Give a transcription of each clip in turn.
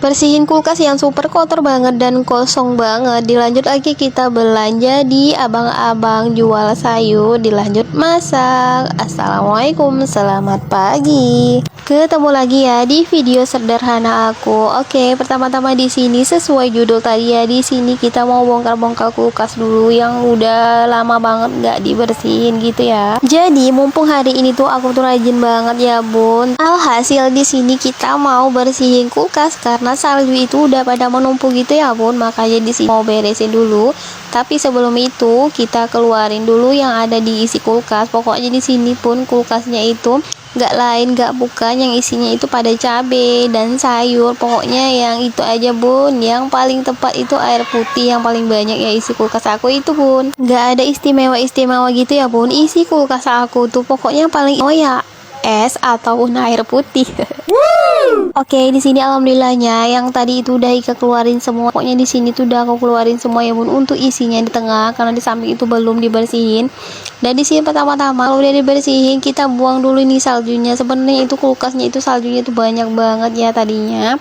Bersihin kulkas yang super kotor banget dan kosong banget. Dilanjut lagi kita belanja di abang-abang jual sayur. Dilanjut masak. Assalamualaikum, selamat pagi. Ketemu lagi ya di video sederhana aku. Oke, pertama-tama di sini sesuai judul tadi ya, di sini kita mau bongkar-bongkar kulkas dulu yang udah lama banget nggak dibersihin gitu ya. Jadi mumpung hari ini tuh aku tuh rajin banget ya bun. Alhasil di sini kita mau bersihin kulkas karena salju itu udah pada menumpuk gitu ya bun. Makanya di sini mau beresin dulu. Tapi sebelum itu kita keluarin dulu yang ada di isi kulkas. Pokoknya di sini pun kulkasnya itu nggak lain nggak bukan yang isinya itu pada cabe dan sayur, pokoknya yang itu aja bun. Yang paling tepat itu air putih yang paling banyak ya isi kulkas aku itu bun. Nggak ada istimewa gitu ya bun, isi kulkas aku tuh pokoknya paling ya es ataupun air putih. Oke, di sini alhamdulillahnya yang tadi itu udah Ika keluarin semua. Pokoknya di sini tuh udah aku keluarin semua ya bun, untuk isinya di tengah karena di samping itu belum dibersihin. Dan di sini pertama-tama kalau udah dibersihin kita buang dulu ini saljunya. Sebenarnya itu kulkasnya itu saljunya itu banyak banget ya tadinya.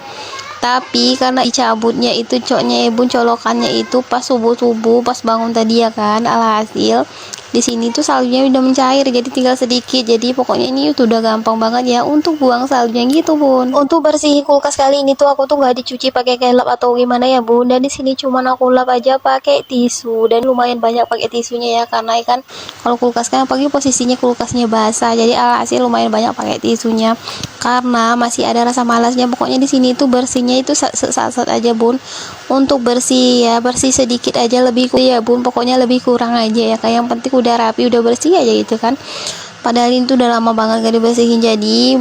Tapi karena dicabutnya itu coknya ya bun, colokannya itu pas subuh-subuh pas bangun tadi ya kan. Alhasil di sini tuh saljunya udah mencair jadi tinggal sedikit. Jadi pokoknya ini tuh udah gampang banget ya untuk buang saljunya gitu bun. Untuk bersihin kulkas kali ini tuh aku tuh nggak dicuci pakai lap atau gimana ya bun. Dan di sini cuman aku lap aja pakai tisu dan lumayan banyak pakai tisunya ya karena kan kalau kulkas kan pagi posisinya kulkasnya basah. Jadi alhasil lumayan banyak pakai tisunya karena masih ada rasa malasnya. Pokoknya di sini tuh bersihnya itu sat aja bun. Untuk bersih ya bersih sedikit aja, lebih ya bun. Pokoknya lebih kurang aja ya, kayak yang penting udah rapi udah bersih aja gitu kan. Padahal ini tuh udah lama banget gak dibersihin, jadi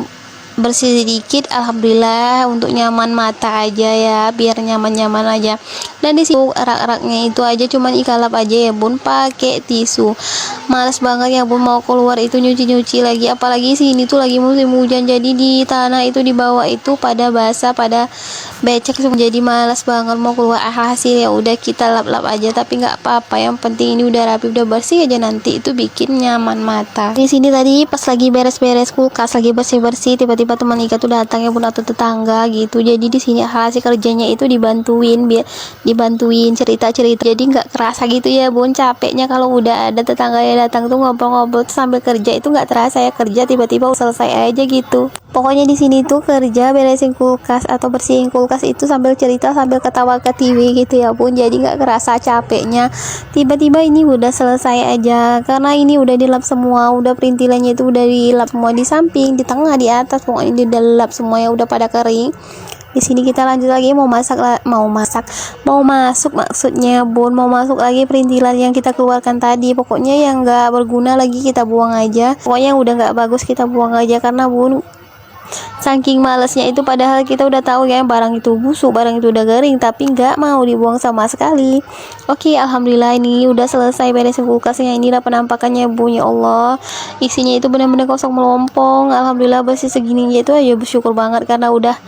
bersih sedikit alhamdulillah untuk nyaman mata aja ya, biar nyaman-nyaman aja. Dan di sini rak-raknya itu aja cuman Ika lap aja ya bun pakai tisu. Males banget ya bun mau keluar itu nyuci-nyuci lagi, apalagi sini tuh lagi musim hujan jadi di tanah itu di bawah itu pada basah pada becek semua, jadi malas banget mau keluar. Hasil ya udah kita lap-lap aja tapi nggak apa-apa, yang penting ini udah rapi udah bersih aja, nanti itu bikin nyaman mata. Di sini tadi pas lagi beres-beres kulkas lagi bersih-bersih tiba-tiba teman Ika tuh datang ya bun atau tetangga gitu. Jadi di sini hasil kerjanya itu dibantuin cerita-cerita, jadi nggak kerasa gitu ya bun capeknya kalau udah ada tetangga yang datang tuh ngobrol-ngobrol sambil kerja itu nggak terasa ya kerja tiba-tiba selesai aja gitu. Pokoknya di sini tuh kerja beresin kulkas atau bersihin kulkas itu sambil cerita sambil ketawa ke TV gitu ya bun, jadi nggak kerasa capeknya. Tiba-tiba ini udah selesai aja karena ini udah dilap semua, udah perintilannya itu udah dilap semua di samping, di tengah, di atas, pokoknya udah dilap semua ya udah pada kering. Di sini kita lanjut lagi mau masuk maksudnya bun, mau masuk lagi perintilan yang kita keluarkan tadi. Pokoknya yang nggak berguna lagi kita buang aja, pokoknya yang udah nggak bagus kita buang aja karena bun saking malesnya itu, padahal kita udah tahu ya barang itu busuk, barang itu udah garing, tapi nggak mau dibuang sama sekali. Oke, alhamdulillah ini udah selesai beresin kulkasnya. Inilah penampakannya bun, ya Allah isinya itu benar-benar kosong melompong. Alhamdulillah bersih segini itu aja bersyukur banget karena udah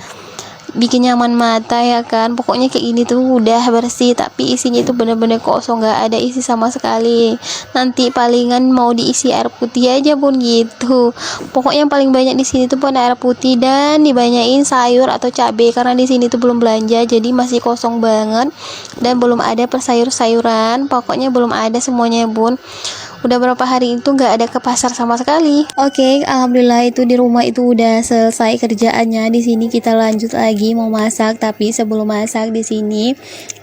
bikin nyaman mata ya kan. Pokoknya kayak ini tuh udah bersih tapi isinya itu bener-bener kosong, nggak ada isi sama sekali. Nanti palingan mau diisi air putih aja pun gitu. Pokoknya yang paling banyak di sini tuh pun air putih dan dibanyain sayur atau cabai karena di sini tuh belum belanja jadi masih kosong banget dan belum ada sayuran. Pokoknya belum ada semuanya bun. Udah berapa hari itu nggak ada ke pasar sama sekali. Oke, alhamdulillah itu di rumah itu udah selesai kerjaannya. Di sini kita lanjut lagi mau masak, tapi sebelum masak di sini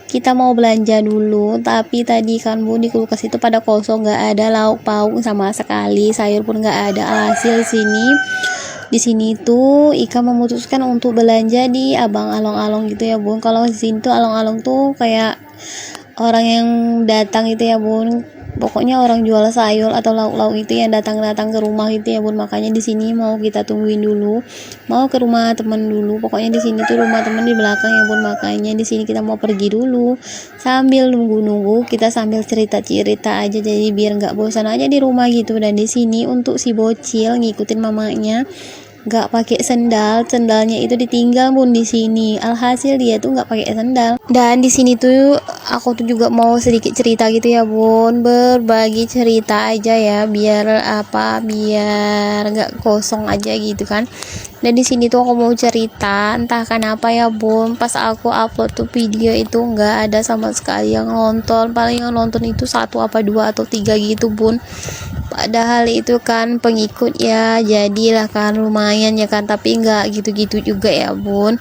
kita mau belanja dulu. Tapi tadi kan bun di kulkas itu pada kosong, nggak ada lauk pauk sama sekali, sayur pun nggak ada. Hasil di sini tuh Ika memutuskan untuk belanja di abang along-along gitu ya bun. Kalau di sini tuh along-along tuh kayak orang yang datang gitu ya bun. Pokoknya orang jual sayur atau lauk-lauk itu yang datang ke rumah gitu ya bun. Makanya di sini mau kita tungguin dulu, mau ke rumah temen dulu. Pokoknya di sini tuh rumah temen di belakang ya bun. Makanya di sini kita mau pergi dulu sambil nunggu kita sambil cerita-cerita aja, jadi biar nggak bosan aja di rumah gitu. Dan di sini untuk si bocil ngikutin mamanya nggak pakai sendalnya itu ditinggal bun di sini. Alhasil dia tuh nggak pakai sendal. Dan di sini tuh aku tuh juga mau sedikit cerita gitu ya bun, berbagi cerita aja ya biar biar nggak kosong aja gitu kan. Dan di sini tuh aku mau cerita, entah kenapa ya bun, pas aku upload tuh video itu nggak ada sama sekali yang nonton. Paling yang nonton itu 1 apa 2 atau 3 gitu bun. Padahal itu kan pengikut ya, jadilah kan lumayan ya kan, tapi nggak gitu-gitu juga ya bun.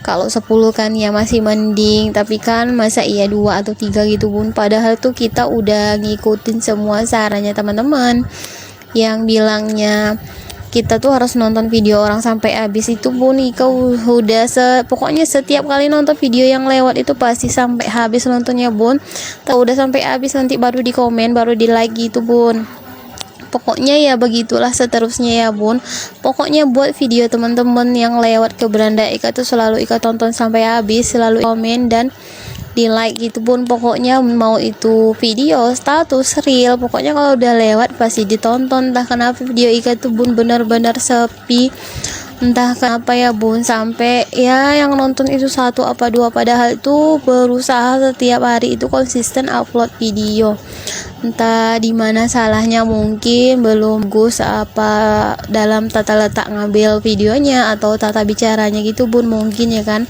Kalau 10 kan ya masih mending, tapi kan masa iya 2 atau 3 gitu bun. Padahal tuh kita udah ngikutin semua sarannya teman-teman yang bilangnya kita tuh harus nonton video orang sampai habis. Itu bun, Ika udah pokoknya setiap kali nonton video yang lewat itu pasti sampai habis nontonnya bun. Tahu udah sampai habis nanti baru di komen, baru di like gitu bun. Pokoknya ya begitulah seterusnya ya bun. Pokoknya buat video teman-teman yang lewat ke beranda Ika tuh selalu Ika tonton sampai habis, selalu komen dan di like gitu bun. Pokoknya mau itu video, status, reel, pokoknya kalau udah lewat pasti ditonton. Entah kenapa video Ika tuh bun benar-benar sepi, entah kenapa ya bun, sampai ya yang nonton itu 1 apa 2, padahal itu berusaha setiap hari itu konsisten upload video. Entah di mana salahnya, mungkin belum bagus apa dalam tata letak ngambil videonya atau tata bicaranya gitu bun, mungkin ya kan.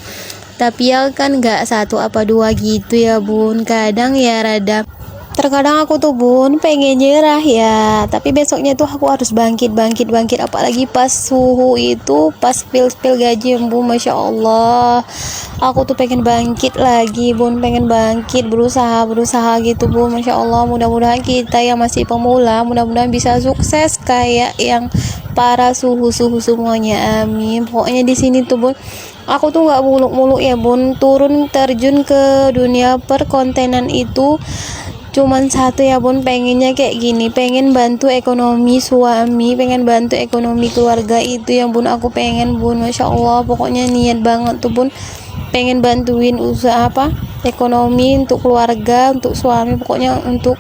Tapi ya kan nggak 1 apa 2 gitu ya bun, kadang ya rada terkadang aku tuh bun pengen nyerah ya, tapi besoknya tuh aku harus bangkit, apalagi pas suhu itu pas spill gaji bun, masya Allah aku tuh pengen bangkit lagi bun, pengen bangkit, berusaha gitu bun, masya Allah. Mudah-mudahan kita yang masih pemula, mudah-mudahan bisa sukses kayak yang para suhu semuanya, amin. Pokoknya di sini tuh bun, aku tuh nggak muluk-muluk ya bun, turun terjun ke dunia perkontenan itu cuman satu ya bun, pengennya kayak gini, pengen bantu ekonomi suami, pengen bantu ekonomi keluarga, itu yang bun aku pengen bun, masya Allah. Pokoknya niat banget tuh bun, pengen bantuin usaha apa ekonomi untuk keluarga, untuk suami, pokoknya untuk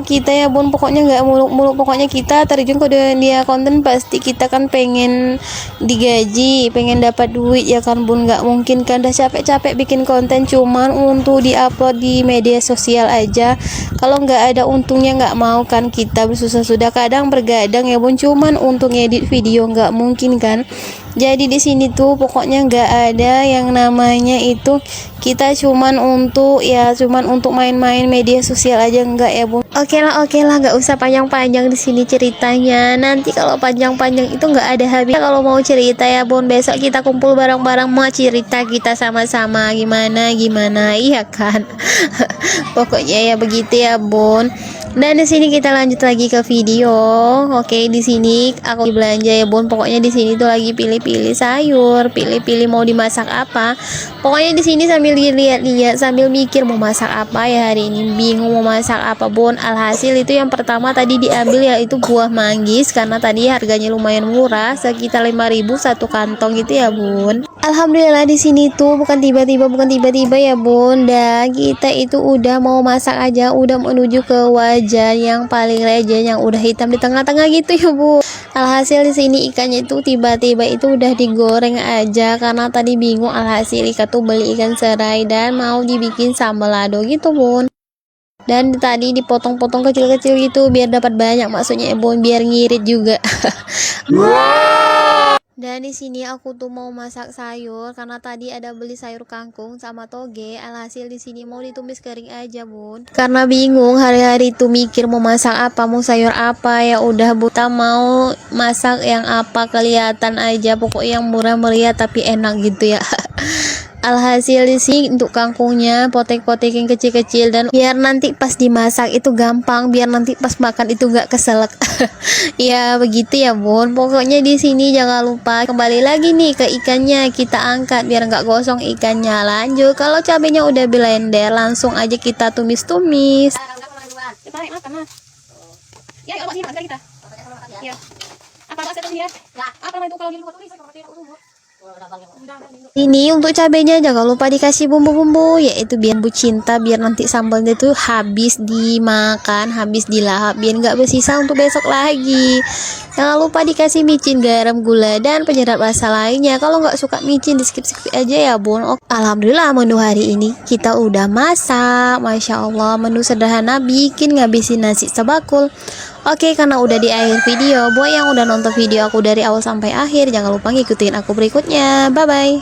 kita ya bun. Pokoknya nggak muluk-muluk, pokoknya kita terjun ke dunia konten pasti kita kan pengen digaji, pengen dapat duit ya kan bun. Nggak mungkin kan, udah capek-capek bikin konten cuman untuk diupload di media sosial aja, kalau nggak ada untungnya nggak mau kan kita bersusah sudah kadang bergadang ya bun, cuman untuk ngedit video nggak mungkin kan. Jadi di sini tuh pokoknya nggak ada yang namanya itu kita cuman untuk main-main media sosial aja, enggak ya bun. Oke lah nggak usah panjang-panjang di sini ceritanya, nanti kalau panjang-panjang itu nggak ada habis. Kalau mau cerita ya bun, besok kita kumpul bareng-bareng mau cerita kita sama-sama gimana iya kan. Pokoknya ya begitu ya bun. Dan di sini kita lanjut lagi ke video. Oke, di sini aku belanja ya bun. Pokoknya di sini tuh lagi pilih-pilih sayur, pilih-pilih mau dimasak apa. Pokoknya di sini sambil lihat-lihat, sambil mikir mau masak apa ya hari ini. Bingung mau masak apa bun. Alhasil itu yang pertama tadi diambil yaitu buah manggis, karena tadi harganya lumayan murah, sekitar 5.000 satu kantong gitu ya bun. Alhamdulillah di sini tuh bukan tiba-tiba ya bun, dan kita itu udah mau masak aja, udah menuju ke wajan yang paling legend yang udah hitam di tengah-tengah gitu ya bu. Alhasil di sini ikannya itu tiba-tiba itu udah digoreng aja, karena tadi bingung. Alhasil Ika tuh beli ikan serai dan mau dibikin sambal lado gitu bun. Dan tadi dipotong-potong kecil-kecil gitu biar dapat banyak, maksudnya ya bun, biar ngirit juga. Dan di sini aku tuh mau masak sayur, karena tadi ada beli sayur kangkung sama toge. Alhasil di sini mau ditumis kering aja bun, karena bingung hari-hari tuh mikir mau masak apa, mau sayur apa. Ya udah buta mau masak yang apa kelihatan aja, pokoknya yang murah meriah tapi enak gitu ya. Alhasil di sini untuk kangkungnya potek-potek yang kecil-kecil, dan biar nanti pas dimasak itu gampang, biar nanti pas makan itu gak keselak. Ya begitu ya bun. Pokoknya di sini jangan lupa kembali lagi nih ke ikannya, kita angkat biar nggak gosong ikannya. Lanjut, kalau cabenya udah blender langsung aja kita tumis-tumis. Ini untuk cabenya jangan lupa dikasih bumbu-bumbu, yaitu biar bumbu cinta, biar nanti sambalnya itu habis dimakan, habis dilahap, biar nggak bersisa untuk besok lagi. Jangan lupa dikasih micin, garam, gula, dan penyedap rasa lainnya. Kalau nggak suka micin di skip aja ya bun. Alhamdulillah menu hari ini kita udah masak, masya Allah, menu sederhana bikin ngabisin nasi sebakul. Oke, karena udah di akhir video, buat yang udah nonton video aku dari awal sampai akhir, jangan lupa ngikutin aku berikutnya. Bye bye.